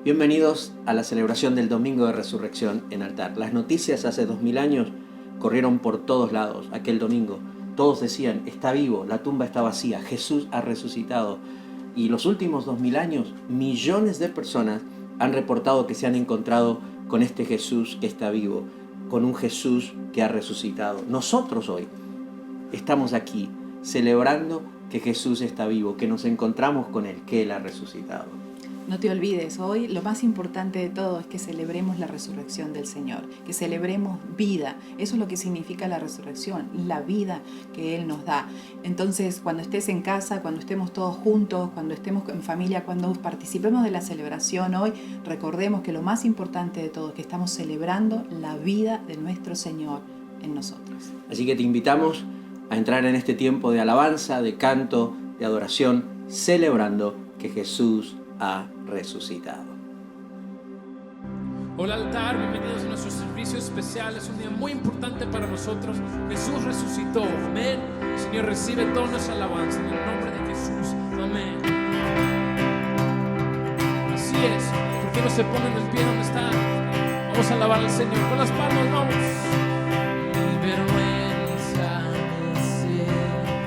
Bienvenidos a la celebración del Domingo de Resurrección en Altar. Las noticias hace 2000 años corrieron por todos lados aquel domingo. Todos decían, está vivo, la tumba está vacía, Jesús ha resucitado. Y los últimos 2000 años, millones de personas han reportado que se han encontrado con este Jesús que está vivo, con un Jesús que ha resucitado. Nosotros hoy estamos aquí celebrando que Jesús está vivo, que nos encontramos con Él, que Él ha resucitado. No te olvides, hoy lo más importante de todo es que celebremos la resurrección del Señor, que celebremos vida. Eso es lo que significa la resurrección, la vida que Él nos da. Entonces, cuando estés en casa, cuando estemos todos juntos, cuando estemos en familia, cuando participemos de la celebración hoy, recordemos que lo más importante de todo es que estamos celebrando la vida de nuestro Señor en nosotros. Así que te invitamos a entrar en este tiempo de alabanza, de canto, de adoración, celebrando que Jesús ha resucitado. Hola altar, bienvenidos a nuestro servicio especial. Es un día muy importante para nosotros. Jesús resucitó, amén. Señor, recibe toda nuestra alabanza en el nombre de Jesús, amén. Así es, ¿por qué no se ponen en pie donde están? Vamos a alabar al Señor con las palmas, vamos. Mi vergüenza me sepultó.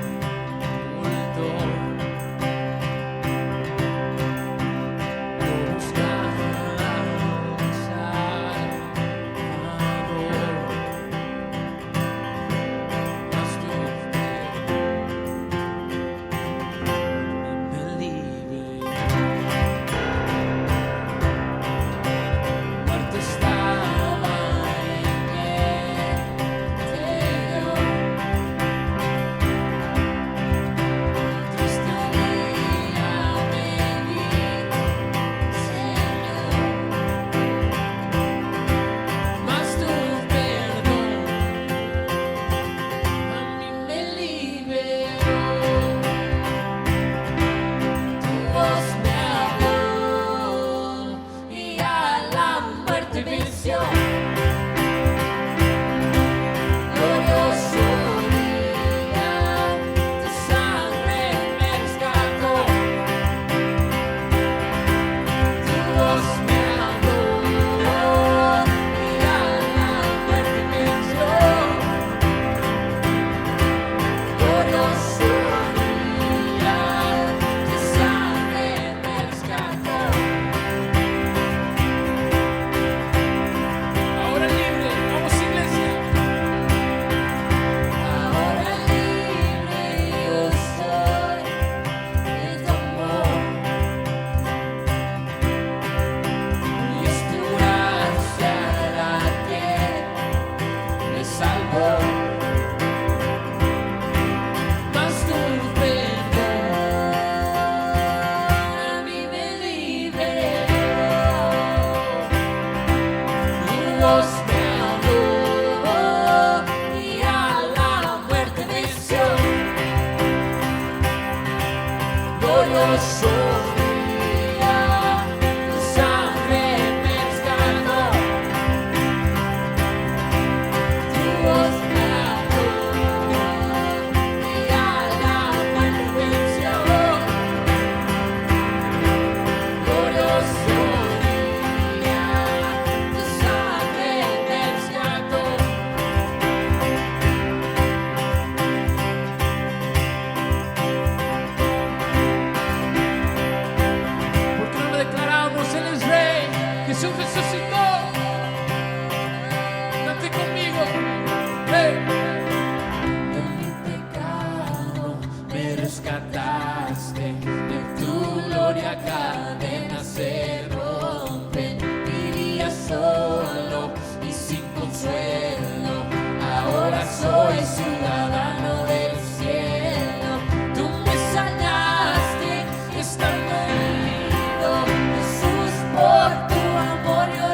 Por tu amor yo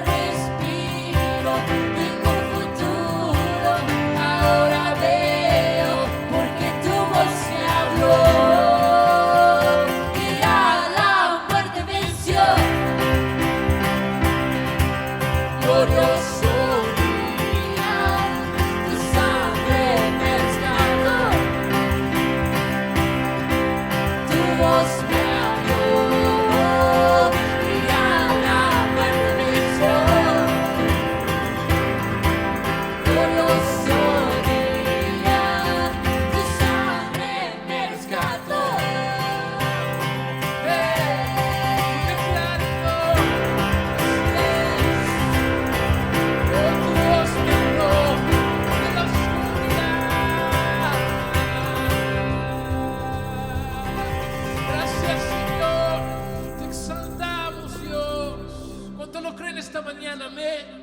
mañana, amén.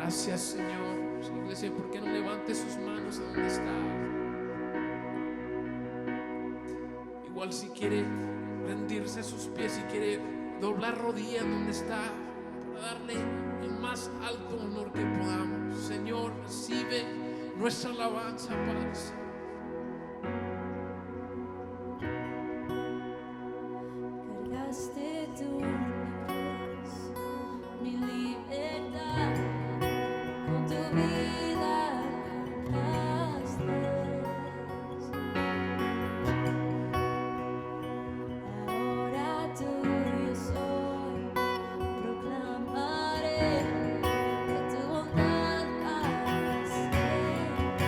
Gracias, Señor. Iglesia, ¿por qué no levante sus manos a donde está? Igual si quiere rendirse a sus pies, si quiere doblar rodillas donde está, para darle el más alto honor que podamos. Señor, recibe nuestra alabanza, Padre. Cargaste tu cruz, mi libertad, con tu vida compraste. Ahora tuyo soy, proclamaré que tu bondad para siempre.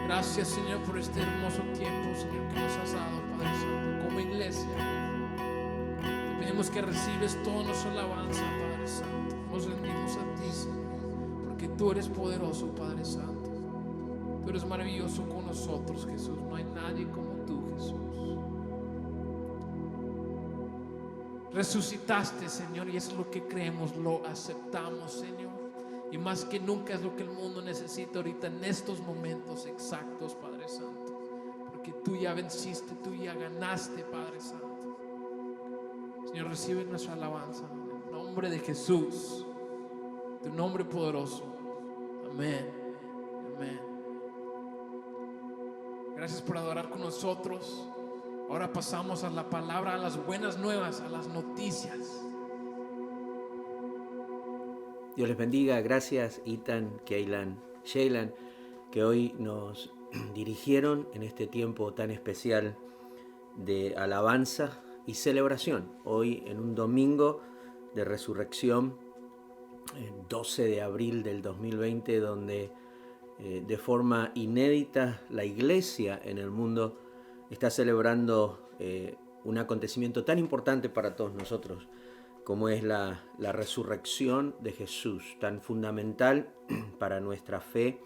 Gracias, Señor, por este hermoso tiempo, Señor, que nos has dado, Padre Santo, como iglesia. Te pedimos que recibes toda nuestra alabanza, Padre Santo. Nos rendimos a ti, Señor, porque tú eres poderoso, Padre Santo. Tú eres maravilloso con nosotros, Jesús. No hay nadie como tú, Jesús. Resucitaste, Señor, y eso es lo que creemos, lo aceptamos, Señor. Y más que nunca es lo que el mundo necesita ahorita en estos momentos exactos, Padre Santo. Porque tú ya venciste, tú ya ganaste, Padre Santo. Señor, recibe nuestra alabanza en el nombre de Jesús, tu nombre poderoso. Amén. Amén. Gracias por adorar con nosotros. Ahora pasamos a la palabra, a las buenas nuevas, a las noticias. Dios les bendiga. Gracias Ethan, Kaylan, Shaylan, que hoy nos dirigieron en este tiempo tan especial de alabanza y celebración. Hoy en un domingo de resurrección, 12 de abril del 2020, donde de forma inédita la iglesia en el mundo está celebrando un acontecimiento tan importante para todos nosotros, como es la resurrección de Jesús, tan fundamental para nuestra fe,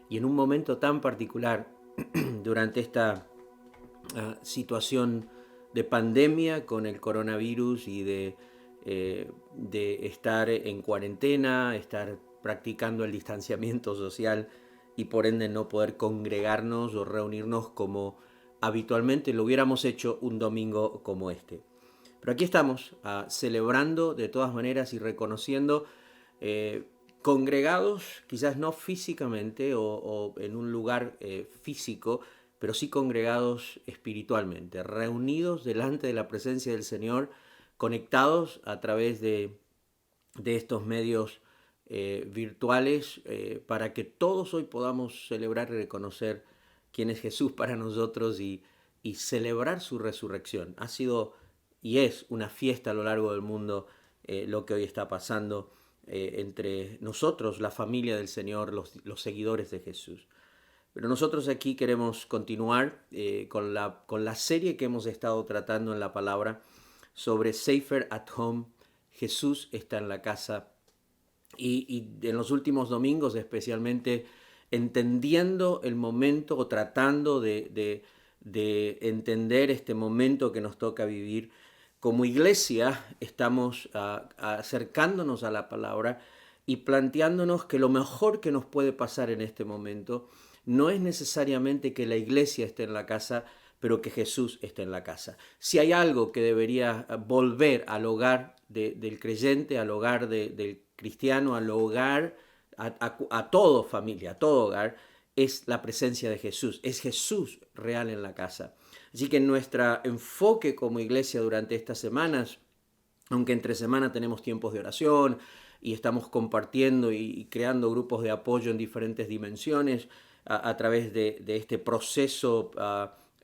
y en un momento tan particular durante esta situación de pandemia con el coronavirus y de estar en cuarentena, estar practicando el distanciamiento social y por ende no poder congregarnos o reunirnos como habitualmente lo hubiéramos hecho un domingo como este. Pero aquí estamos celebrando de todas maneras y reconociendo congregados, quizás no físicamente o en un lugar físico, pero sí congregados espiritualmente, reunidos delante de la presencia del Señor, conectados a través de estos medios virtuales para que todos hoy podamos celebrar y reconocer quién es Jesús para nosotros y celebrar su resurrección. Ha sido y es una fiesta a lo largo del mundo lo que hoy está pasando entre nosotros, la familia del Señor, los seguidores de Jesús. Pero nosotros aquí queremos continuar con la serie que hemos estado tratando en la palabra sobre Safer at Home, Jesús está en la casa. Y en los últimos domingos especialmente entendiendo el momento o tratando de entender este momento que nos toca vivir. Como iglesia estamos acercándonos a la palabra y planteándonos que lo mejor que nos puede pasar en este momento no es necesariamente que la iglesia esté en la casa, pero que Jesús esté en la casa. Si hay algo que debería volver al hogar del creyente, al hogar del cristiano, al hogar, a todo familia, a todo hogar, es la presencia de Jesús. Es Jesús real en la casa. Así que nuestro enfoque como iglesia durante estas semanas, aunque entre semana tenemos tiempos de oración y estamos compartiendo y creando grupos de apoyo en diferentes dimensiones a través de este proceso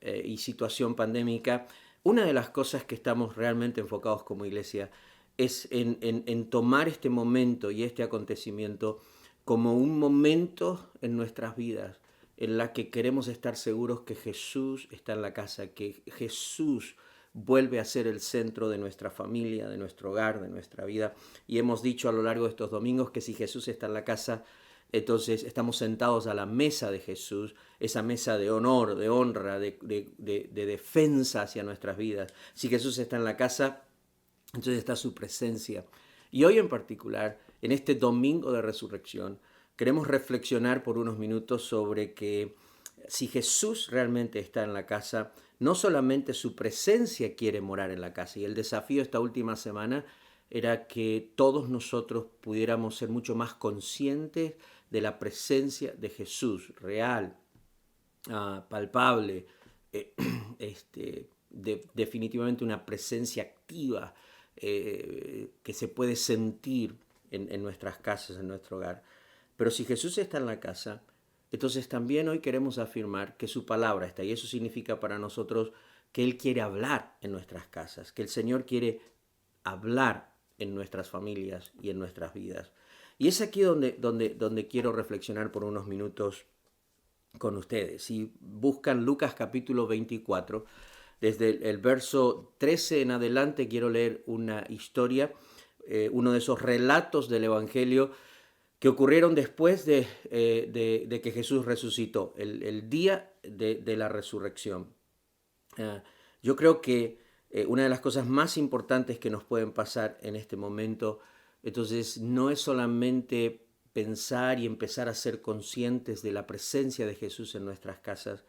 y situación pandémica, una de las cosas que estamos realmente enfocados como iglesia es en tomar este momento y este acontecimiento como un momento en nuestras vidas en la que queremos estar seguros que Jesús está en la casa, que Jesús vuelve a ser el centro de nuestra familia, de nuestro hogar, de nuestra vida. Y hemos dicho a lo largo de estos domingos que si Jesús está en la casa, entonces estamos sentados a la mesa de Jesús, esa mesa de honor, de honra, de defensa hacia nuestras vidas. Si Jesús está en la casa, entonces está su presencia. Y hoy en particular, en este domingo de resurrección, queremos reflexionar por unos minutos sobre que si Jesús realmente está en la casa, no solamente su presencia quiere morar en la casa. Y el desafío esta última semana era que todos nosotros pudiéramos ser mucho más conscientes de la presencia de Jesús, real, palpable, definitivamente una presencia activa que se puede sentir en nuestras casas, en nuestro hogar. Pero si Jesús está en la casa, entonces también hoy queremos afirmar que su palabra está, y eso significa para nosotros que Él quiere hablar en nuestras casas, que el Señor quiere hablar en nuestras familias y en nuestras vidas. Y es aquí donde quiero reflexionar por unos minutos con ustedes. Si buscan Lucas capítulo 24, desde el verso 13 en adelante quiero leer una historia, uno de esos relatos del Evangelio que ocurrieron después de que Jesús resucitó, el día de la resurrección. Yo creo que una de las cosas más importantes que nos pueden pasar en este momento, entonces, no es solamente pensar y empezar a ser conscientes de la presencia de Jesús en nuestras casas,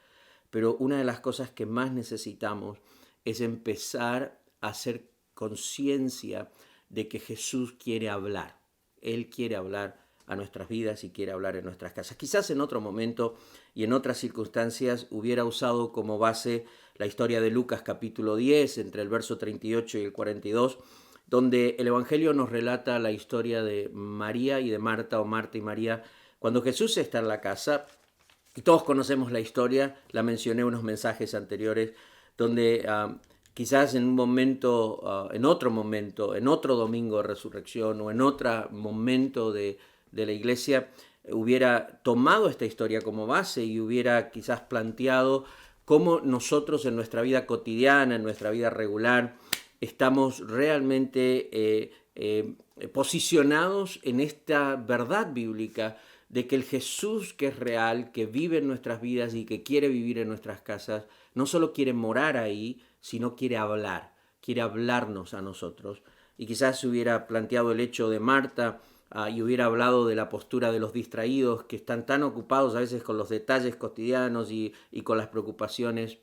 pero una de las cosas que más necesitamos es empezar a hacer conciencia de que Jesús quiere hablar. Él quiere hablar a nuestras vidas y quiere hablar en nuestras casas. Quizás en otro momento y en otras circunstancias hubiera usado como base la historia de Lucas capítulo 10, entre el verso 38 y el 42, donde el Evangelio nos relata la historia de María y de Marta, o Marta y María, cuando Jesús está en la casa. Y todos conocemos la historia, la mencioné en unos mensajes anteriores, donde quizás en un momento, en otro momento, en otro domingo de resurrección o en otro momento de la iglesia, hubiera tomado esta historia como base y hubiera quizás planteado cómo nosotros en nuestra vida cotidiana, en nuestra vida regular, estamos realmente posicionados en esta verdad bíblica de que el Jesús que es real, que vive en nuestras vidas y que quiere vivir en nuestras casas, no solo quiere morar ahí, sino quiere hablarnos a nosotros. Y quizás se hubiera planteado el hecho de Marta y hubiera hablado de la postura de los distraídos que están tan ocupados a veces con los detalles cotidianos y con las preocupaciones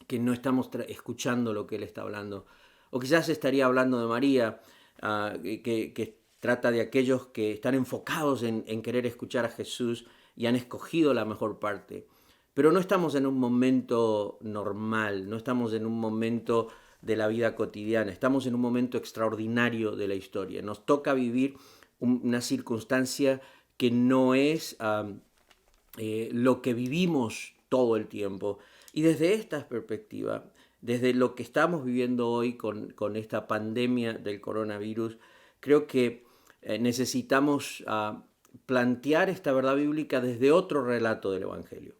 que no estamos escuchando lo que Él está hablando. O quizás estaría hablando de María, que trata de aquellos que están enfocados en querer escuchar a Jesús y han escogido la mejor parte. Pero no estamos en un momento normal, no estamos en un momento de la vida cotidiana, estamos en un momento extraordinario de la historia. Nos toca vivir una circunstancia que no es lo que vivimos todo el tiempo. Y desde esta perspectiva, desde lo que estamos viviendo hoy con esta pandemia del coronavirus, creo que necesitamos plantear esta verdad bíblica desde otro relato del Evangelio.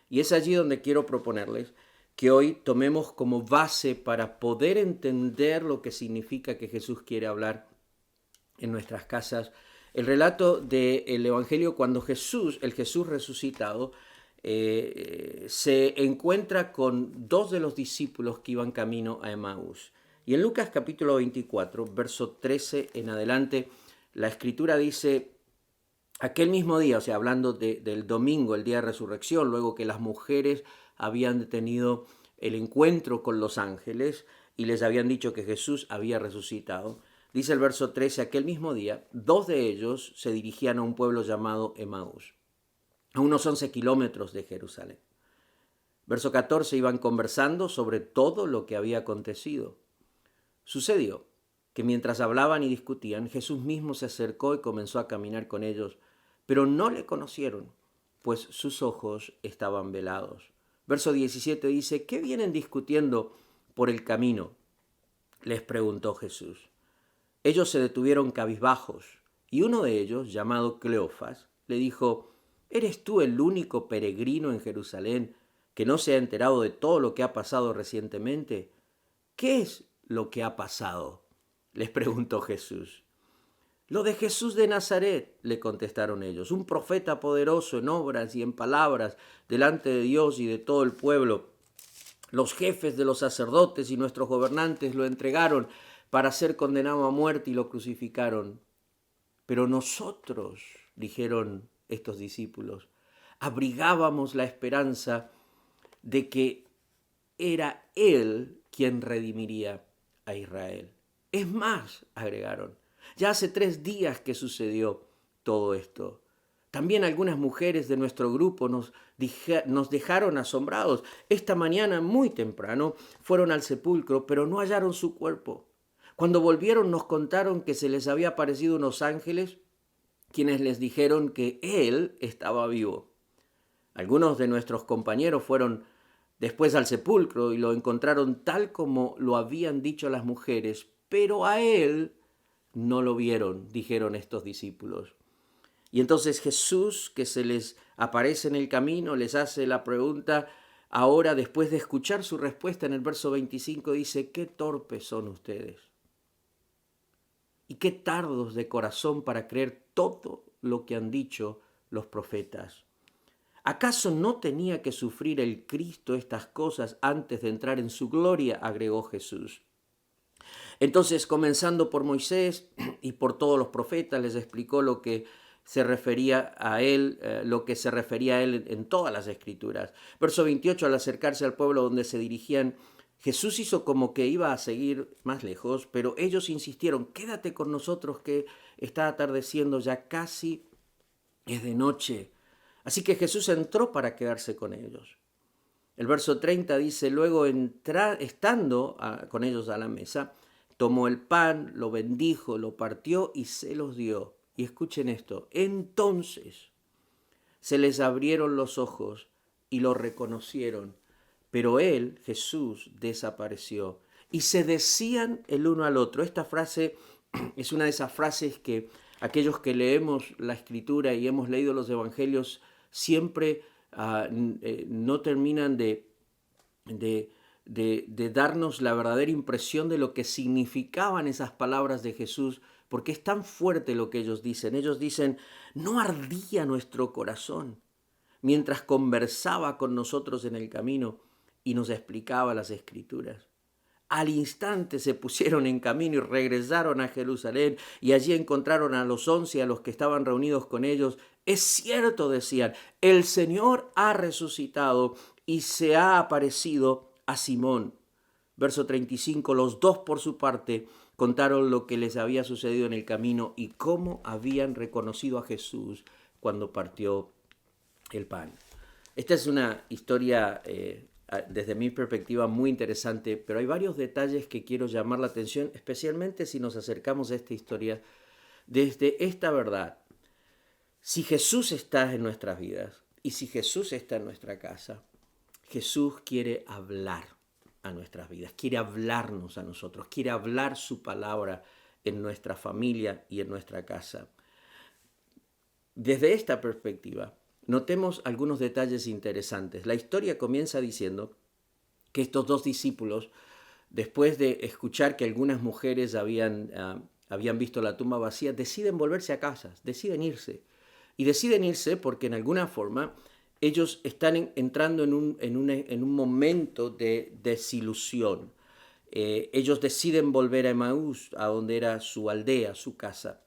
Y es allí donde quiero proponerles que hoy tomemos como base para poder entender lo que significa que Jesús quiere hablar en nuestras casas, el relato del Evangelio cuando Jesús, el Jesús resucitado, se encuentra con dos de los discípulos que iban camino a Emaús. Y en Lucas capítulo 24, verso 13 en adelante, la Escritura dice: aquel mismo día, o sea, hablando del domingo, el día de resurrección, luego que las mujeres habían tenido el encuentro con los ángeles y les habían dicho que Jesús había resucitado, dice el verso 13, aquel mismo día, dos de ellos se dirigían a un pueblo llamado Emaús, a unos 11 kilómetros de Jerusalén. Verso 14, iban conversando sobre todo lo que había acontecido. Sucedió que mientras hablaban y discutían, Jesús mismo se acercó y comenzó a caminar con ellos, pero no le conocieron, pues sus ojos estaban velados. Verso 17 dice: ¿qué vienen discutiendo por el camino?, les preguntó Jesús. Ellos se detuvieron cabizbajos, y uno de ellos, llamado Cleofas, le dijo: ¿eres tú el único peregrino en Jerusalén que no se ha enterado de todo lo que ha pasado recientemente? ¿Qué es lo que ha pasado?, les preguntó Jesús. Lo de Jesús de Nazaret, le contestaron ellos, un profeta poderoso en obras y en palabras delante de Dios y de todo el pueblo. Los jefes de los sacerdotes y nuestros gobernantes lo entregaron para ser condenado a muerte y lo crucificaron. Pero nosotros, dijeron estos discípulos, abrigábamos la esperanza de que era Él quien redimiría a Israel. Es más, agregaron, ya hace 3 días que sucedió todo esto. También algunas mujeres de nuestro grupo nos dejaron asombrados. Esta mañana, muy temprano, fueron al sepulcro, pero no hallaron su cuerpo. Cuando volvieron nos contaron que se les había aparecido unos ángeles, quienes les dijeron que Él estaba vivo. Algunos de nuestros compañeros fueron después al sepulcro y lo encontraron tal como lo habían dicho las mujeres, pero a Él no lo vieron, dijeron estos discípulos. Y entonces Jesús, que se les aparece en el camino, les hace la pregunta. Ahora, después de escuchar su respuesta en el verso 25, dice, qué torpes son ustedes y qué tardos de corazón para creer todo lo que han dicho los profetas. ¿Acaso no tenía que sufrir el Cristo estas cosas antes de entrar en su gloria?, agregó Jesús. Entonces, comenzando por Moisés y por todos los profetas, les explicó lo que se refería a él, en todas las escrituras. Verso 28, al acercarse al pueblo donde se dirigían, Jesús hizo como que iba a seguir más lejos, pero ellos insistieron, quédate con nosotros que está atardeciendo, ya casi es de noche. Así que Jesús entró para quedarse con ellos. El verso 30 dice, luego estando con ellos a la mesa, tomó el pan, lo bendijo, lo partió y se los dio. Y escuchen esto, entonces se les abrieron los ojos y lo reconocieron, pero él, Jesús, desapareció. Y se decían el uno al otro. Esta frase es una de esas frases que aquellos que leemos la Escritura y hemos leído los Evangelios siempre no terminan de darnos la verdadera impresión de lo que significaban esas palabras de Jesús, porque es tan fuerte lo que ellos dicen. Ellos dicen, ¿no ardía nuestro corazón mientras conversaba con nosotros en el camino y nos explicaba las Escrituras? Al instante se pusieron en camino y regresaron a Jerusalén, y allí encontraron a los 11 y a los que estaban reunidos con ellos. Es cierto, decían, el Señor ha resucitado y se ha aparecido a Simón. Verso 35, los dos por su parte contaron lo que les había sucedido en el camino y cómo habían reconocido a Jesús cuando partió el pan. Esta es una historia desde mi perspectiva muy interesante, pero hay varios detalles que quiero llamar la atención, especialmente si nos acercamos a esta historia desde esta verdad. Si Jesús está en nuestras vidas y si Jesús está en nuestra casa, Jesús quiere hablar a nuestras vidas, quiere hablarnos a nosotros, quiere hablar su palabra en nuestra familia y en nuestra casa. Desde esta perspectiva, notemos algunos detalles interesantes. La historia comienza diciendo que estos dos discípulos, después de escuchar que algunas mujeres habían visto la tumba vacía, deciden volverse a casa, deciden irse. Y deciden irse porque en alguna forma ellos están entrando en un momento de desilusión. Ellos deciden volver a Emaús, a donde era su aldea, su casa.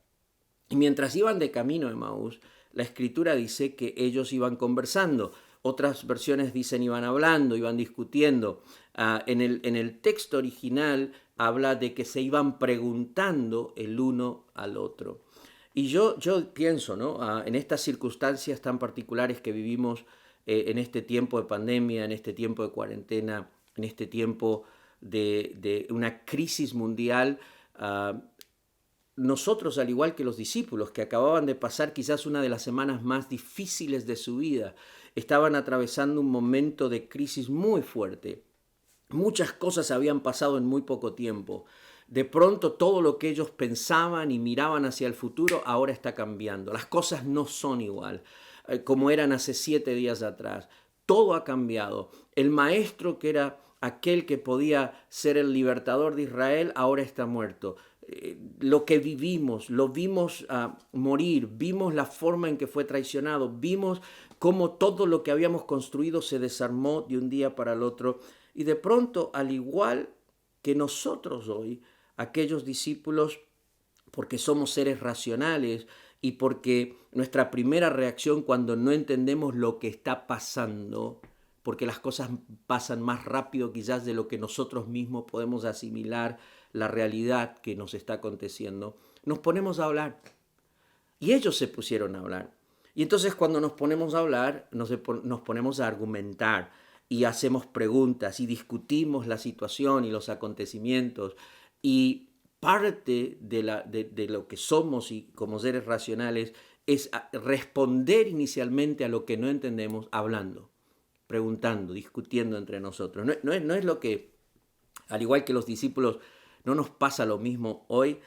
Y mientras iban de camino a Emaús, la Escritura dice que ellos iban conversando. Otras versiones dicen iban hablando, iban discutiendo. En el texto original habla de que se iban preguntando el uno al otro. Y yo pienso, ¿no? En estas circunstancias tan particulares que vivimos en este tiempo de pandemia, en este tiempo de cuarentena, en este tiempo de una crisis mundial, nosotros, al igual que los discípulos que acababan de pasar quizás una de las semanas más difíciles de su vida, estaban atravesando un momento de crisis muy fuerte. Muchas cosas habían pasado en muy poco tiempo. De pronto todo lo que ellos pensaban y miraban hacia el futuro ahora está cambiando. Las cosas no son igual como eran hace 7 días atrás. Todo ha cambiado. El maestro, que era aquel que podía ser el libertador de Israel, ahora está muerto. Lo que vivimos, lo vimos morir, vimos la forma en que fue traicionado, vimos cómo todo lo que habíamos construido se desarmó de un día para el otro. Y de pronto, al igual que nosotros hoy, aquellos discípulos, porque somos seres racionales y porque nuestra primera reacción cuando no entendemos lo que está pasando, porque las cosas pasan más rápido quizás de lo que nosotros mismos podemos asimilar la realidad que nos está aconteciendo, nos ponemos a hablar. Y ellos se pusieron a hablar. Y entonces cuando nos ponemos a hablar, nos ponemos a argumentar y hacemos preguntas y discutimos la situación y los acontecimientos. Y parte de lo que somos y como seres racionales es responder inicialmente a lo que no entendemos hablando, preguntando, discutiendo entre nosotros. No es lo que, al igual que los discípulos, no nos pasa lo mismo hoy.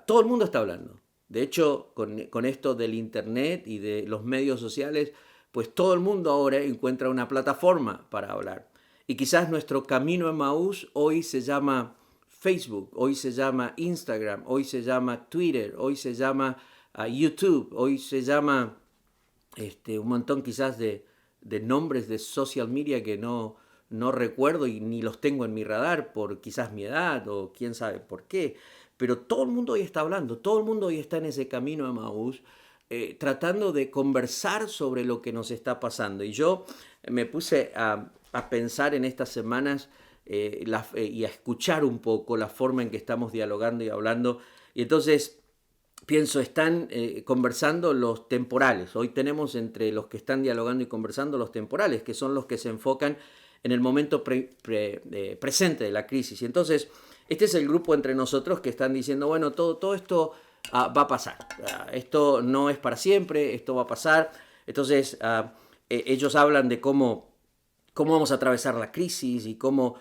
Todo el mundo está hablando. De hecho, con esto del internet y de los medios sociales, pues todo el mundo ahora encuentra una plataforma para hablar. Y quizás nuestro camino a Emaús hoy se llama Facebook, hoy se llama Instagram, hoy se llama Twitter, hoy se llama YouTube, hoy se llama un montón quizás de nombres de social media que no recuerdo y ni los tengo en mi radar por quizás mi edad o quién sabe por qué. Pero todo el mundo hoy está hablando, todo el mundo hoy está en ese camino a Emaús, tratando de conversar sobre lo que nos está pasando. Y yo me puse a pensar en estas semanas y a escuchar un poco la forma en que estamos dialogando y hablando. Y entonces pienso, están conversando los temporales. Hoy tenemos entre los que están dialogando y conversando los temporales, que son los que se enfocan en el momento presente de la crisis. Y entonces, este es el grupo entre nosotros que están diciendo, bueno, todo esto va a pasar. Esto no es para siempre, esto va a pasar. Entonces, ellos hablan de cómo vamos a atravesar la crisis y cómo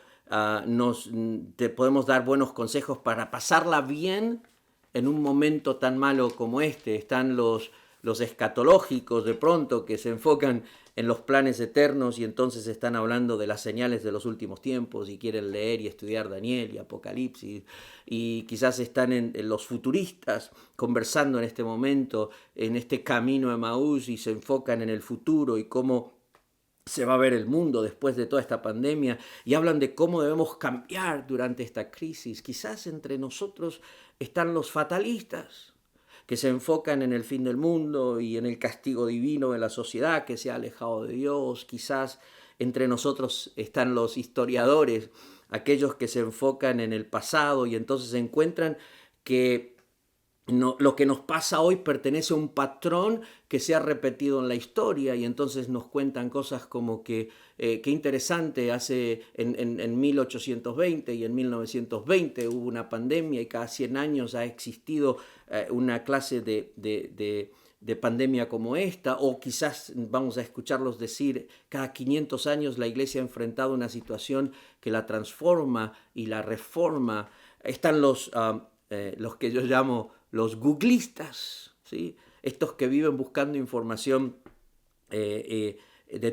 te podemos dar buenos consejos para pasarla bien en un momento tan malo como este. Están los escatológicos de pronto que se enfocan en los planes eternos y entonces están hablando de las señales de los últimos tiempos y quieren leer y estudiar Daniel y Apocalipsis, y quizás están en los futuristas conversando en este momento, en este camino a Emaús, y se enfocan en el futuro y cómo se va a ver el mundo después de toda esta pandemia, y hablan de cómo debemos cambiar durante esta crisis. Quizás entre nosotros están los fatalistas, que se enfocan en el fin del mundo y en el castigo divino de la sociedad que se ha alejado de Dios. Quizás entre nosotros están los historiadores, aquellos que se enfocan en el pasado y entonces encuentran que lo que nos pasa hoy pertenece a un patrón que se ha repetido en la historia, y entonces nos cuentan cosas como que qué interesante, en 1820 y en 1920 hubo una pandemia y cada 100 años ha existido una clase de pandemia como esta, o quizás vamos a escucharlos decir cada 500 años la iglesia ha enfrentado una situación que la transforma y la reforma. Están los que yo llamo los googlistas, ¿sí? Estos que viven buscando información de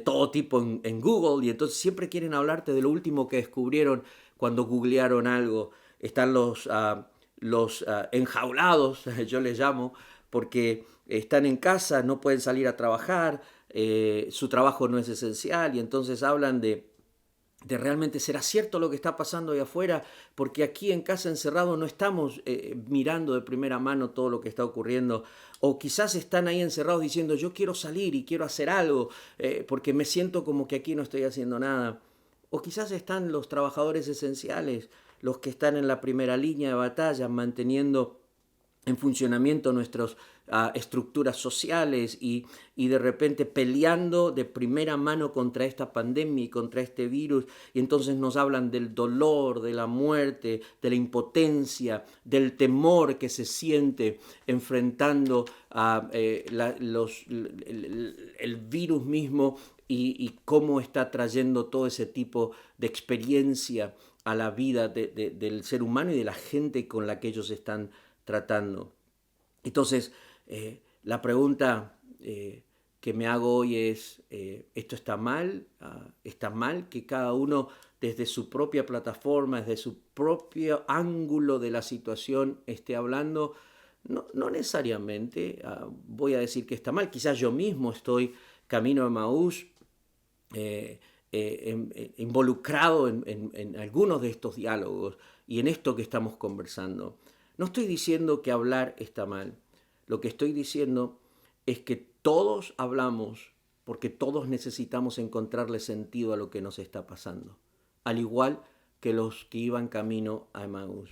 todo tipo en Google, y entonces siempre quieren hablarte de lo último que descubrieron cuando googlearon algo. Están los enjaulados, yo les llamo, porque están en casa, no pueden salir a trabajar, su trabajo no es esencial, y entonces hablan de realmente será cierto lo que está pasando ahí afuera, porque aquí en casa encerrado no estamos mirando de primera mano todo lo que está ocurriendo, o quizás están ahí encerrados diciendo yo quiero salir y quiero hacer algo porque me siento como que aquí no estoy haciendo nada, o quizás están los trabajadores esenciales, los que están en la primera línea de batalla manteniendo en funcionamiento nuestras estructuras sociales y de repente peleando de primera mano contra esta pandemia y contra este virus, y entonces nos hablan del dolor, de la muerte, de la impotencia, del temor que se siente enfrentando el virus mismo y cómo está trayendo todo ese tipo de experiencia a la vida del ser humano y de la gente con la que ellos están tratando. Entonces, la pregunta que me hago hoy es, ¿esto está mal? ¿Está mal que cada uno desde su propia plataforma, desde su propio ángulo de la situación esté hablando? No necesariamente voy a decir que está mal. Quizás yo mismo estoy camino a Emaús, involucrado en algunos de estos diálogos y en esto que estamos conversando. No estoy diciendo que hablar está mal. Lo que estoy diciendo es que todos hablamos porque todos necesitamos encontrarle sentido a lo que nos está pasando, al igual que los que iban camino a Emaús.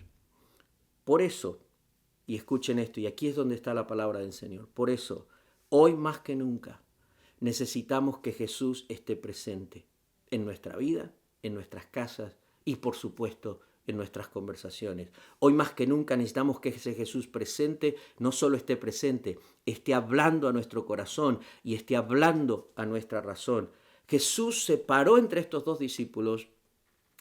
Por eso, y escuchen esto, y aquí es donde está la palabra del Señor, por eso, hoy más que nunca, necesitamos que Jesús esté presente en nuestra vida, en nuestras casas y, por supuesto, en nuestras conversaciones. Hoy más que nunca necesitamos que ese Jesús presente no solo esté presente, esté hablando a nuestro corazón y esté hablando a nuestra razón. Jesús se paró entre estos dos discípulos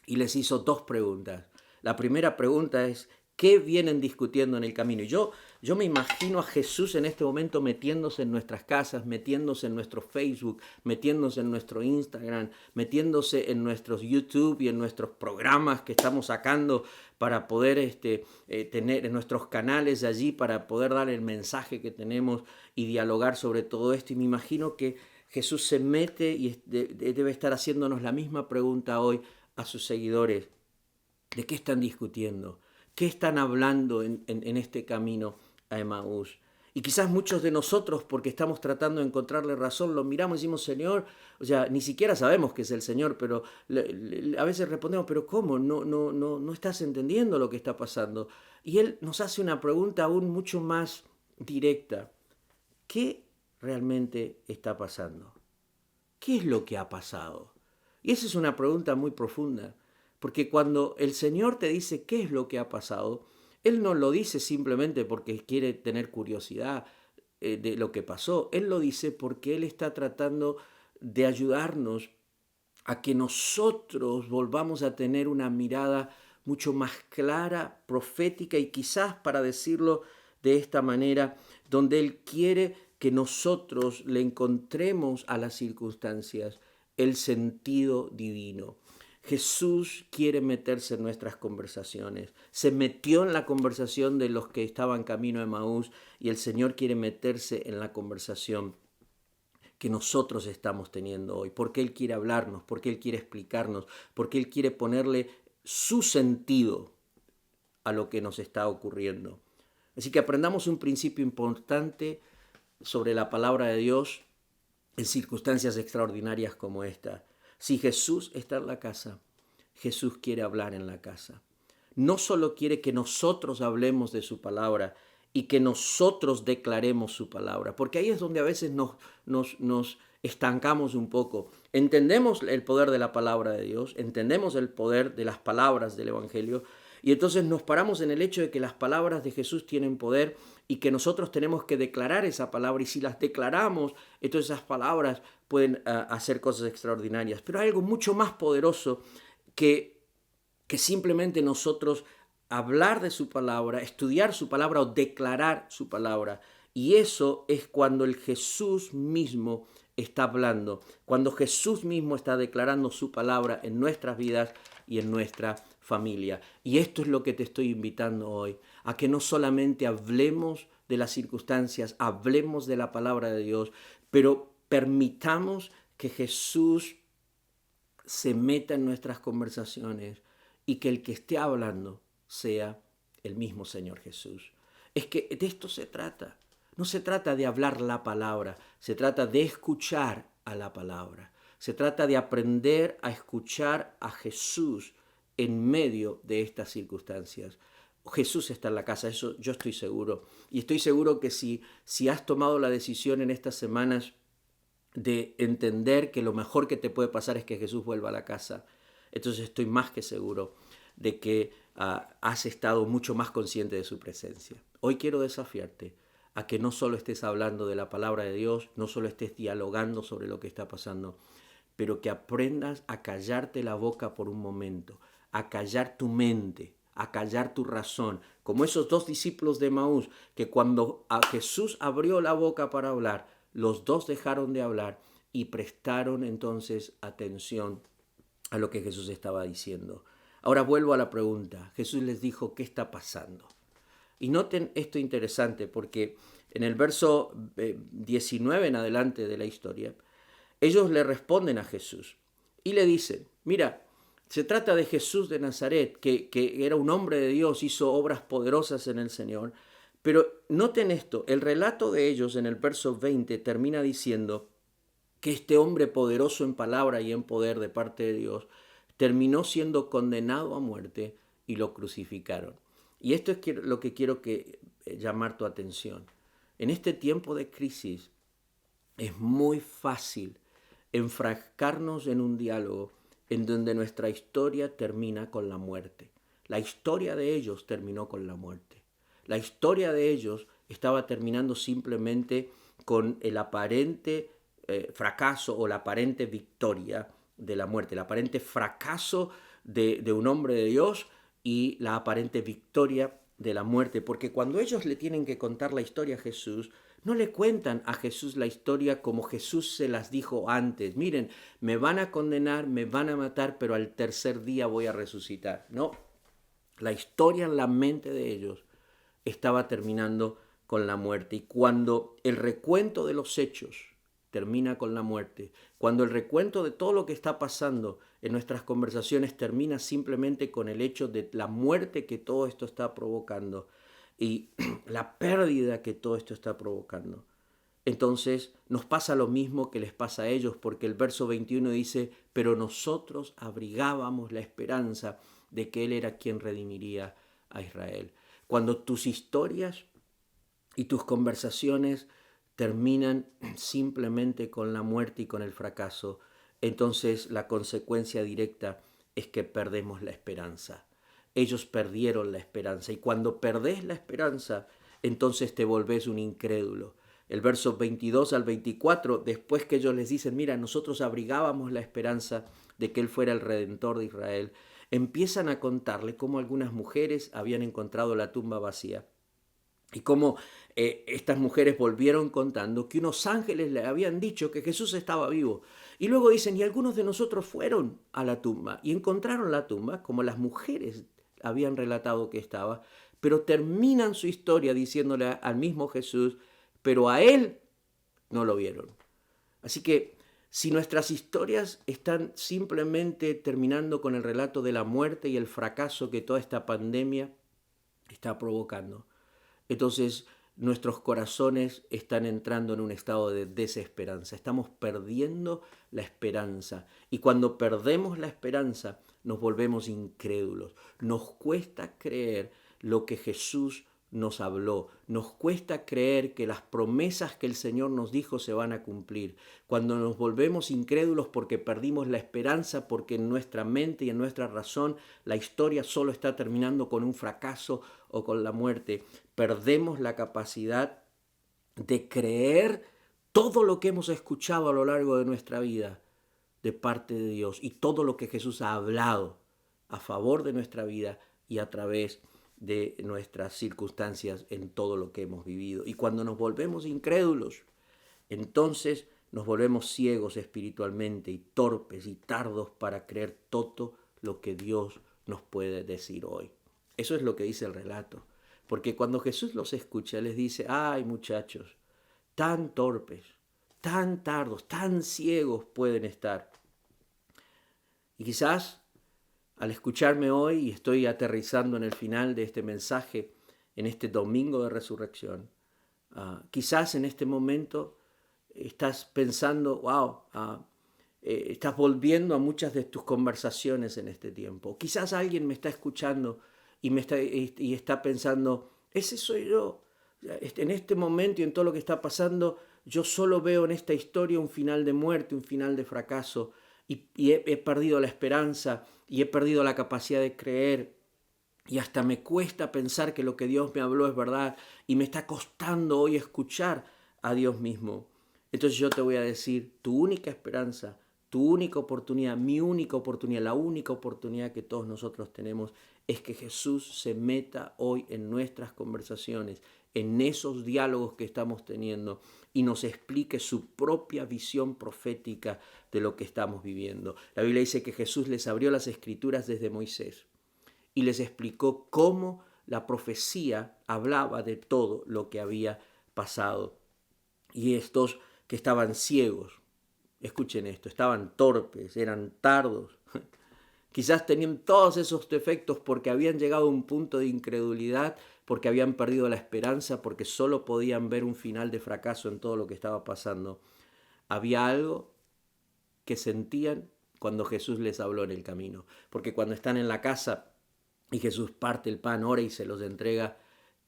y les hizo dos preguntas. La primera pregunta es, ¿Qué vienen discutiendo en el camino? Y yo me imagino a Jesús en este momento metiéndose en nuestras casas, metiéndose en nuestro Facebook, metiéndose en nuestro Instagram, metiéndose en nuestros YouTube y en nuestros programas que estamos sacando para poder tener en nuestros canales allí, para poder dar el mensaje que tenemos y dialogar sobre todo esto. Y me imagino que Jesús se mete y debe estar haciéndonos la misma pregunta hoy a sus seguidores. ¿De qué están discutiendo? ¿Qué están hablando en este camino a Emaús? Y quizás muchos de nosotros, porque estamos tratando de encontrarle razón, lo miramos y decimos, Señor, o sea, ni siquiera sabemos que es el Señor, pero a veces respondemos, pero ¿cómo? No estás entendiendo lo que está pasando. Y Él nos hace una pregunta aún mucho más directa. ¿Qué realmente está pasando? ¿Qué es lo que ha pasado? Y esa es una pregunta muy profunda. Porque cuando el Señor te dice qué es lo que ha pasado, Él no lo dice simplemente porque quiere tener curiosidad de lo que pasó. Él lo dice porque Él está tratando de ayudarnos a que nosotros volvamos a tener una mirada mucho más clara, profética y quizás, para decirlo de esta manera, donde Él quiere que nosotros le encontremos a las circunstancias el sentido divino. Jesús quiere meterse en nuestras conversaciones. Se metió en la conversación de los que estaban camino a Emaús y el Señor quiere meterse en la conversación que nosotros estamos teniendo hoy. Porque Él quiere hablarnos, porque Él quiere explicarnos, porque Él quiere ponerle su sentido a lo que nos está ocurriendo. Así que aprendamos un principio importante sobre la palabra de Dios en circunstancias extraordinarias como esta. Si Jesús está en la casa, Jesús quiere hablar en la casa. No solo quiere que nosotros hablemos de su palabra y que nosotros declaremos su palabra, porque ahí es donde a veces nos estancamos un poco. Entendemos el poder de la palabra de Dios, entendemos el poder de las palabras del Evangelio, y entonces nos paramos en el hecho de que las palabras de Jesús tienen poder y que nosotros tenemos que declarar esa palabra, y si las declaramos, entonces esas palabras pueden hacer cosas extraordinarias. Pero hay algo mucho más poderoso que simplemente nosotros hablar de su palabra, estudiar su palabra o declarar su palabra. Y eso es cuando el Jesús mismo está hablando, cuando Jesús mismo está declarando su palabra en nuestras vidas y en nuestra familia. Y esto es lo que te estoy invitando hoy, a que no solamente hablemos de las circunstancias, hablemos de la palabra de Dios, pero permitamos que Jesús se meta en nuestras conversaciones y que el que esté hablando sea el mismo Señor Jesús. Es que de esto se trata. No se trata de hablar la palabra, se trata de escuchar a la palabra. Se trata de aprender a escuchar a Jesús en medio de estas circunstancias. Jesús está en la casa, eso yo estoy seguro. Y estoy seguro que si has tomado la decisión en estas semanas de entender que lo mejor que te puede pasar es que Jesús vuelva a la casa, entonces estoy más que seguro de que has estado mucho más consciente de su presencia. Hoy quiero desafiarte a que no solo estés hablando de la palabra de Dios, no solo estés dialogando sobre lo que está pasando, pero que aprendas a callarte la boca por un momento, a callar tu mente, a callar tu razón, como esos dos discípulos de Emaús, que cuando a Jesús abrió la boca para hablar, los dos dejaron de hablar y prestaron entonces atención a lo que Jesús estaba diciendo. Ahora vuelvo a la pregunta. Jesús les dijo, ¿qué está pasando? Y noten esto interesante, porque en el verso 19 en adelante de la historia, ellos le responden a Jesús y le dicen, mira, se trata de Jesús de Nazaret, que era un hombre de Dios, hizo obras poderosas en el Señor. Pero noten esto, el relato de ellos en el verso 20 termina diciendo que este hombre poderoso en palabra y en poder de parte de Dios terminó siendo condenado a muerte y lo crucificaron. Y esto es lo que quiero llamar tu atención. En este tiempo de crisis es muy fácil enfrascarnos en un diálogo en donde nuestra historia termina con la muerte. La historia de ellos terminó con la muerte. La historia de ellos estaba terminando simplemente con el aparente fracaso o la aparente victoria de la muerte, el aparente fracaso de un hombre de Dios y la aparente victoria de la muerte, porque cuando ellos le tienen que contar la historia a Jesús, no le cuentan a Jesús la historia como Jesús se las dijo antes. Miren, me van a condenar, me van a matar, pero al tercer día voy a resucitar. No, la historia en la mente de ellos estaba terminando con la muerte. Y cuando el recuento de los hechos termina con la muerte, cuando el recuento de todo lo que está pasando en nuestras conversaciones termina simplemente con el hecho de la muerte que todo esto está provocando y la pérdida que todo esto está provocando, entonces nos pasa lo mismo que les pasa a ellos, porque el verso 21 dice, pero nosotros abrigábamos la esperanza de que Él era quien redimiría a Israel. Cuando tus historias y tus conversaciones terminan simplemente con la muerte y con el fracaso, entonces la consecuencia directa es que perdemos la esperanza. Ellos perdieron la esperanza y cuando perdés la esperanza, entonces te volvés un incrédulo. El verso 22 al 24, después que ellos les dicen, mira, nosotros abrigábamos la esperanza de que Él fuera el Redentor de Israel, empiezan a contarle cómo algunas mujeres habían encontrado la tumba vacía. Y cómo estas mujeres volvieron contando que unos ángeles le habían dicho que Jesús estaba vivo. Y luego dicen, y algunos de nosotros fueron a la tumba y encontraron la tumba como las mujeres habían relatado que estaba, pero terminan su historia diciéndole al mismo Jesús, pero a Él no lo vieron. Así que si nuestras historias están simplemente terminando con el relato de la muerte y el fracaso que toda esta pandemia está provocando, entonces nuestros corazones están entrando en un estado de desesperanza. Estamos perdiendo la esperanza. Y cuando perdemos la esperanza, nos volvemos incrédulos. Nos cuesta creer lo que Jesús nos habló. Nos cuesta creer que las promesas que el Señor nos dijo se van a cumplir. Cuando nos volvemos incrédulos porque perdimos la esperanza, porque en nuestra mente y en nuestra razón la historia solo está terminando con un fracaso o con la muerte, perdemos la capacidad de creer todo lo que hemos escuchado a lo largo de nuestra vida de parte de Dios y todo lo que Jesús ha hablado a favor de nuestra vida y a través de nuestras circunstancias en todo lo que hemos vivido. Y cuando nos volvemos incrédulos, entonces nos volvemos ciegos espiritualmente y torpes y tardos para creer todo lo que Dios nos puede decir hoy. Eso es lo que dice el relato. Porque cuando Jesús los escucha, les dice, ay muchachos, tan torpes, tan tardos, tan ciegos pueden estar. Y quizás al escucharme hoy, y estoy aterrizando en el final de este mensaje, en este domingo de resurrección, quizás en este momento estás pensando, wow, estás volviendo a muchas de tus conversaciones en este tiempo. Quizás alguien me está escuchando y está pensando, ese soy yo. En este momento y en todo lo que está pasando, yo solo veo en esta historia un final de muerte, un final de fracaso, y he perdido la esperanza y he perdido la capacidad de creer. Y hasta me cuesta pensar que lo que Dios me habló es verdad y me está costando hoy escuchar a Dios mismo. Entonces yo te voy a decir, tu única esperanza, tu única oportunidad, mi única oportunidad, la única oportunidad que todos nosotros tenemos es que Jesús se meta hoy en nuestras conversaciones, en esos diálogos que estamos teniendo y nos explique su propia visión profética de lo que estamos viviendo. La Biblia dice que Jesús les abrió las Escrituras desde Moisés y les explicó cómo la profecía hablaba de todo lo que había pasado. Y estos que estaban ciegos, escuchen esto, estaban torpes, eran tardos, quizás tenían todos esos defectos porque habían llegado a un punto de incredulidad, porque habían perdido la esperanza, porque solo podían ver un final de fracaso en todo lo que estaba pasando. Había algo que sentían cuando Jesús les habló en el camino, porque cuando están en la casa y Jesús parte el pan, ora y se los entrega,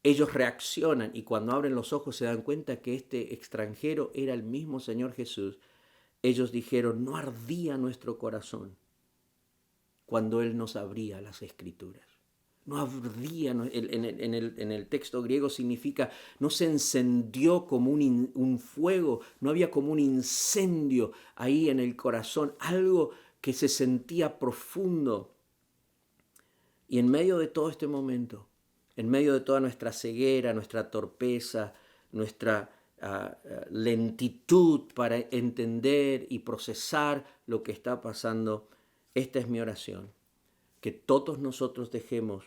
ellos reaccionan y cuando abren los ojos se dan cuenta que este extranjero era el mismo Señor Jesús. Ellos dijeron, no ardía nuestro corazón cuando Él nos abría las Escrituras. No ardía, en el texto griego significa, no se encendió como un fuego, no había como un incendio ahí en el corazón, algo que se sentía profundo. Y en medio de todo este momento, en medio de toda nuestra ceguera, nuestra torpeza, nuestra lentitud para entender y procesar lo que está pasando, esta es mi oración, que todos nosotros dejemos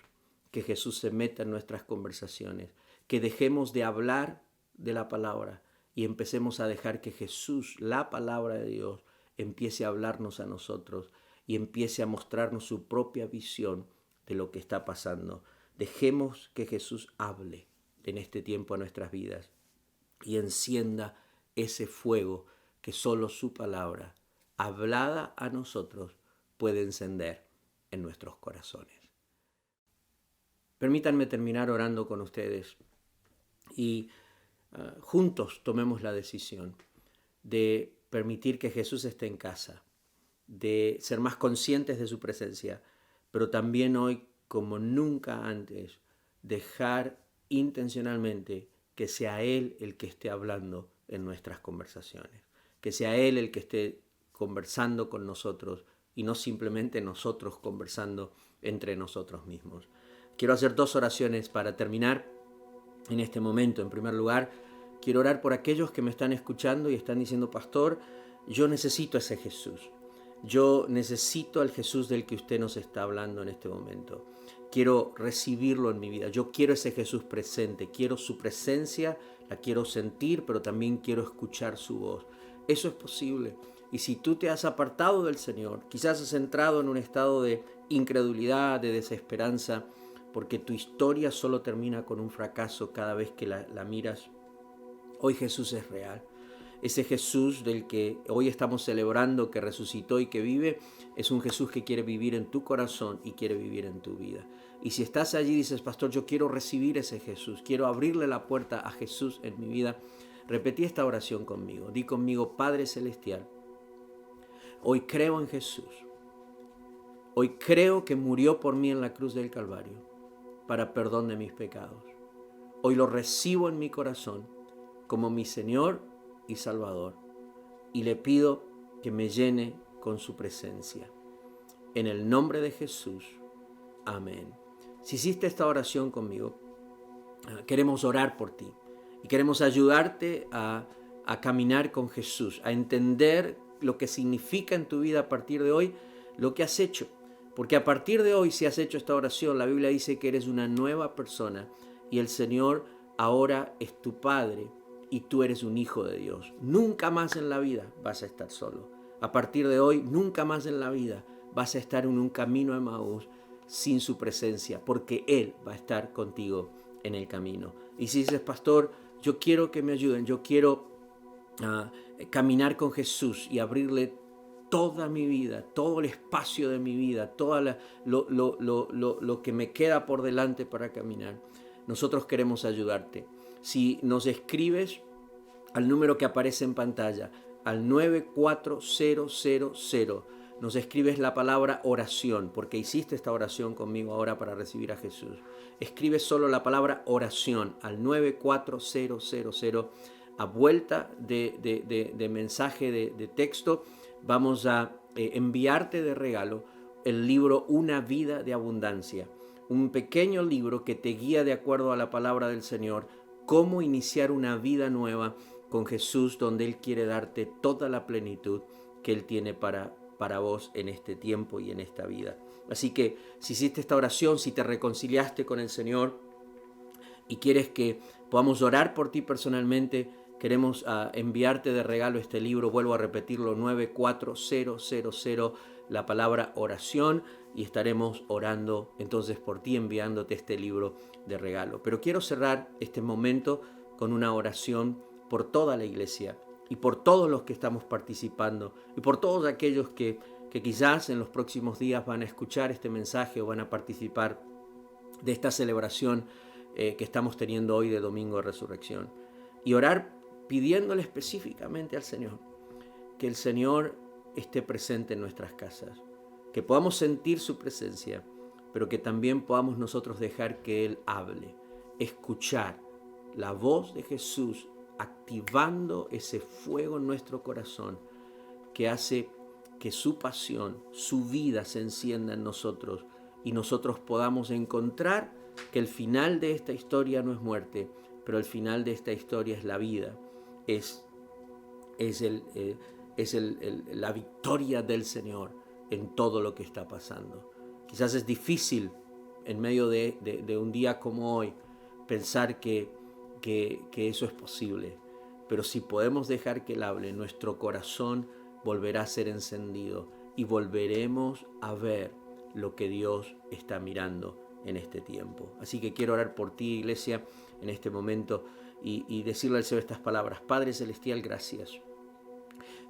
que Jesús se meta en nuestras conversaciones, que dejemos de hablar de la palabra y empecemos a dejar que Jesús, la palabra de Dios, empiece a hablarnos a nosotros y empiece a mostrarnos su propia visión de lo que está pasando. Dejemos que Jesús hable en este tiempo a nuestras vidas y encienda ese fuego que solo su palabra, hablada a nosotros, puede encender en nuestros corazones. Permítanme terminar orando con ustedes y juntos tomemos la decisión de permitir que Jesús esté en casa, de ser más conscientes de su presencia, pero también hoy, como nunca antes, dejar intencionalmente que sea Él el que esté hablando en nuestras conversaciones, que sea Él el que esté conversando con nosotros y no simplemente nosotros conversando entre nosotros mismos. Quiero hacer 2 oraciones para terminar en este momento. En primer lugar, quiero orar por aquellos que me están escuchando y están diciendo: pastor, yo necesito ese Jesús. Yo necesito al Jesús del que usted nos está hablando en este momento. Quiero recibirlo en mi vida. Yo quiero ese Jesús presente. Quiero su presencia, la quiero sentir, pero también quiero escuchar su voz. Eso es posible. Y si tú te has apartado del Señor, quizás has entrado en un estado de incredulidad, de desesperanza, porque tu historia solo termina con un fracaso cada vez que la miras, hoy Jesús es real. Ese Jesús del que hoy estamos celebrando, que resucitó y que vive, es un Jesús que quiere vivir en tu corazón y quiere vivir en tu vida. Y si estás allí y dices: pastor, yo quiero recibir ese Jesús, quiero abrirle la puerta a Jesús en mi vida, repetí esta oración conmigo. Di conmigo: Padre Celestial, hoy creo en Jesús. Hoy creo que murió por mí en la cruz del Calvario para perdón de mis pecados. Hoy lo recibo en mi corazón como mi Señor y Salvador, y le pido que me llene con su presencia. En el nombre de Jesús, amén. Si hiciste esta oración conmigo, queremos orar por ti y queremos ayudarte a caminar con Jesús, a entender lo que significa en tu vida a partir de hoy lo que has hecho. Porque a partir de hoy, si has hecho esta oración, la Biblia dice que eres una nueva persona y el Señor ahora es tu Padre y tú eres un hijo de Dios. Nunca más en la vida vas a estar solo. A partir de hoy, nunca más en la vida vas a estar en un camino a Emaús sin su presencia, porque Él va a estar contigo en el camino. Y si dices: pastor, yo quiero que me ayuden, yo quiero caminar con Jesús y abrirle toda mi vida, todo el espacio de mi vida, todo lo que me queda por delante para caminar, nosotros queremos ayudarte. Si nos escribes al número que aparece en pantalla, al 94000, nos escribes la palabra oración, porque hiciste esta oración conmigo ahora para recibir a Jesús. Escribe solo la palabra oración al 94000. A vuelta de mensaje de texto, vamos a enviarte de regalo el libro Una vida de abundancia, un pequeño libro que te guía de acuerdo a la palabra del Señor, cómo iniciar una vida nueva con Jesús, donde Él quiere darte toda la plenitud que Él tiene para vos en este tiempo y en esta vida. Así que si hiciste esta oración, si te reconciliaste con el Señor y quieres que podamos orar por ti personalmente, queremos enviarte de regalo este libro. Vuelvo a repetirlo: 94000, la palabra oración, y estaremos orando entonces por ti, enviándote este libro de regalo. Pero quiero cerrar este momento con una oración por toda la iglesia y por todos los que estamos participando y por todos aquellos que quizás en los próximos días van a escuchar este mensaje o van a participar de esta celebración que estamos teniendo hoy de Domingo de Resurrección. Y orar pidiéndole específicamente al Señor que el Señor esté presente en nuestras casas, que podamos sentir su presencia, pero que también podamos nosotros dejar que Él hable, escuchar la voz de Jesús, activando ese fuego en nuestro corazón que hace que su pasión, su vida se encienda en nosotros y nosotros podamos encontrar que el final de esta historia no es muerte, pero el final de esta historia es la vida, es la victoria del Señor en todo lo que está pasando. Quizás es difícil en medio de un día como hoy pensar que eso es posible, pero si podemos dejar que Él hable, nuestro corazón volverá a ser encendido y volveremos a ver lo que Dios está mirando en este tiempo. Así que quiero orar por ti, iglesia, en este momento y decirle al Señor estas palabras. Padre Celestial, gracias.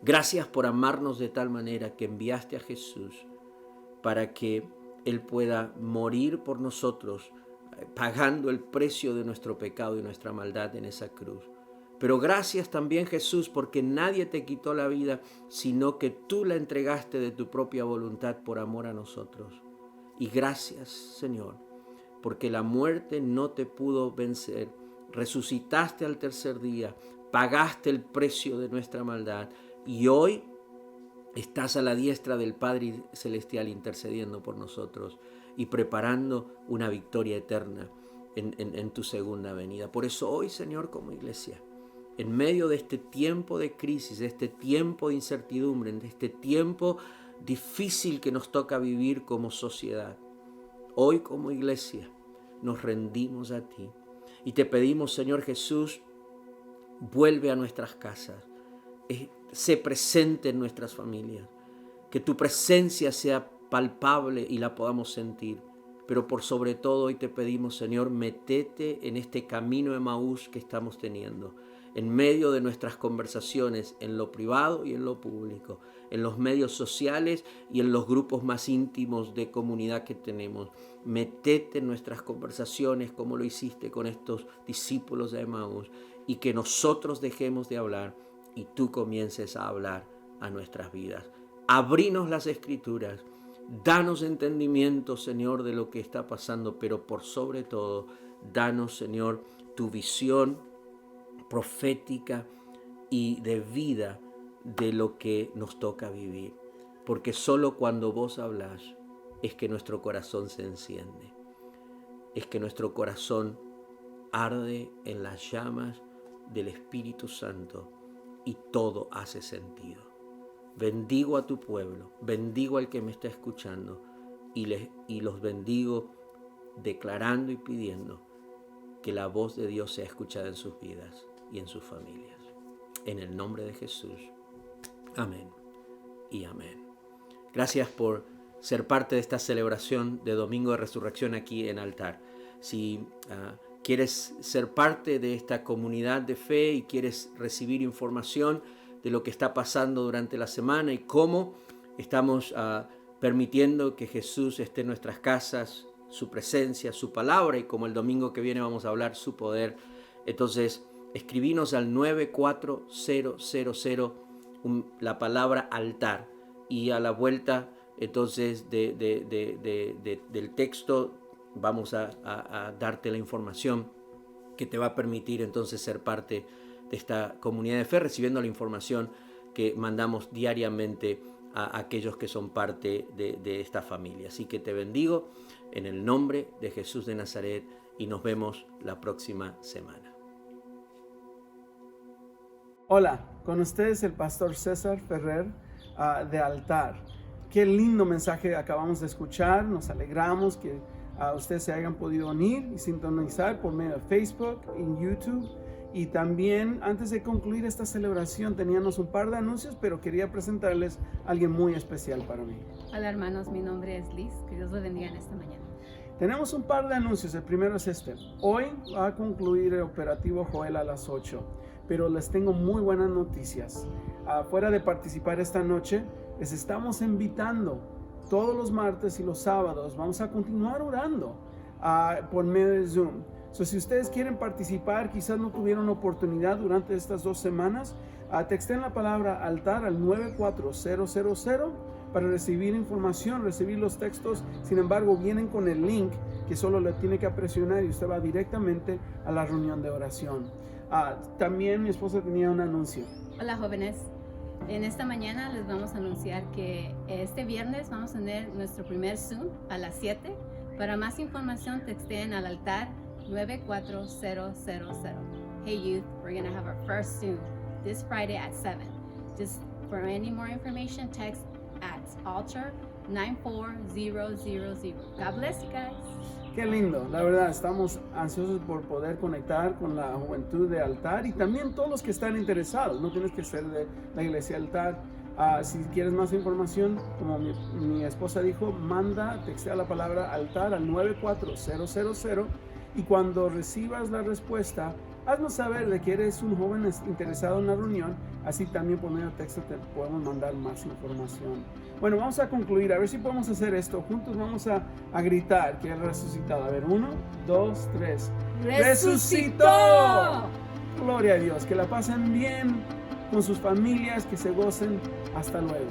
Gracias por amarnos de tal manera que enviaste a Jesús para que Él pueda morir por nosotros, pagando el precio de nuestro pecado y nuestra maldad en esa cruz. Pero gracias también, Jesús, porque nadie te quitó la vida, sino que tú la entregaste de tu propia voluntad por amor a nosotros. Y gracias, Señor, porque la muerte no te pudo vencer. Resucitaste al tercer día, pagaste el precio de nuestra maldad y hoy estás a la diestra del Padre Celestial intercediendo por nosotros y preparando una victoria eterna en tu segunda venida. Por eso hoy, Señor, como iglesia, en medio de este tiempo de crisis, de este tiempo de incertidumbre, de este tiempo difícil que nos toca vivir como sociedad, hoy como iglesia nos rendimos a ti y te pedimos, Señor Jesús, vuelve a nuestras casas, sé presente en nuestras familias, que tu presencia sea palpable y la podamos sentir. Pero por sobre todo hoy te pedimos, Señor, métete en este camino de Emaús que estamos teniendo, en medio de nuestras conversaciones, en lo privado y en lo público, en los medios sociales y en los grupos más íntimos de comunidad que tenemos. Métete en nuestras conversaciones como lo hiciste con estos discípulos de Emaús y que nosotros dejemos de hablar y tú comiences a hablar a nuestras vidas. Abrinos las Escrituras. Danos entendimiento, Señor, de lo que está pasando, pero por sobre todo, danos, Señor, tu visión profética y de vida de lo que nos toca vivir. Porque solo cuando vos hablas es que nuestro corazón se enciende, es que nuestro corazón arde en las llamas del Espíritu Santo y todo hace sentido. Bendigo a tu pueblo, bendigo al que me está escuchando y los bendigo declarando y pidiendo que la voz de Dios sea escuchada en sus vidas y en sus familias. En el nombre de Jesús. Amén y amén. Gracias por ser parte de esta celebración de Domingo de Resurrección aquí en Altar. Si quieres ser parte de esta comunidad de fe y quieres recibir información de lo que está pasando durante la semana y cómo estamos permitiendo que Jesús esté en nuestras casas, su presencia, su palabra, y como el domingo que viene vamos a hablar su poder. Entonces, escribinos al 94000 la palabra altar y a la vuelta entonces del texto vamos a darte la información que te va a permitir entonces ser parte de esta comunidad de fe, recibiendo la información que mandamos diariamente a aquellos que son parte de esta familia. Así que te bendigo en el nombre de Jesús de Nazaret y nos vemos la próxima semana. Hola, con ustedes el pastor César Ferrer de Altar. Qué lindo mensaje acabamos de escuchar. Nos alegramos que ustedes se hayan podido unir y sintonizar por medio de Facebook y YouTube. Y también, antes de concluir esta celebración, teníamos un par de anuncios, pero quería presentarles a alguien muy especial para mí. Hola hermanos, mi nombre es Liz, que Dios los bendiga en esta mañana. Tenemos un par de anuncios, el primero es este. Hoy va a concluir el operativo Joel a las 8, pero les tengo muy buenas noticias. Fuera de participar esta noche, les estamos invitando todos los martes y los sábados. Vamos a continuar orando por medio de Zoom. Si ustedes quieren participar, quizás no tuvieron oportunidad durante estas 2 semanas, texten la palabra altar al 94000 para recibir información, recibir los textos. Sin embargo, vienen con el link que solo le tiene que presionar y usted va directamente a la reunión de oración. También mi esposa tenía un anuncio. Hola jóvenes, en esta mañana les vamos a anunciar que este viernes vamos a tener nuestro primer Zoom a las 7 Para más información, texten al altar 94000. Hey youth, we're going to have our first soon, this Friday at 7. Just for any more information, text at altar 94000. God bless you guys. Qué lindo, la verdad, estamos ansiosos por poder conectar con la juventud de Altar y también todos los que están interesados. No tienes que ser de la iglesia Altar. Si quieres más información, como mi esposa dijo, textea la palabra Altar al 94000 y cuando recibas la respuesta, haznos saber de que eres un joven interesado en la reunión, así también por medio de texto te podemos mandar más información. Bueno, vamos a concluir, a ver si podemos hacer esto. Juntos vamos a gritar que Él resucitado. A ver, 1, 2, 3. ¡Resucitó! Gloria a Dios, que la pasen bien con sus familias, que se gocen. Hasta luego.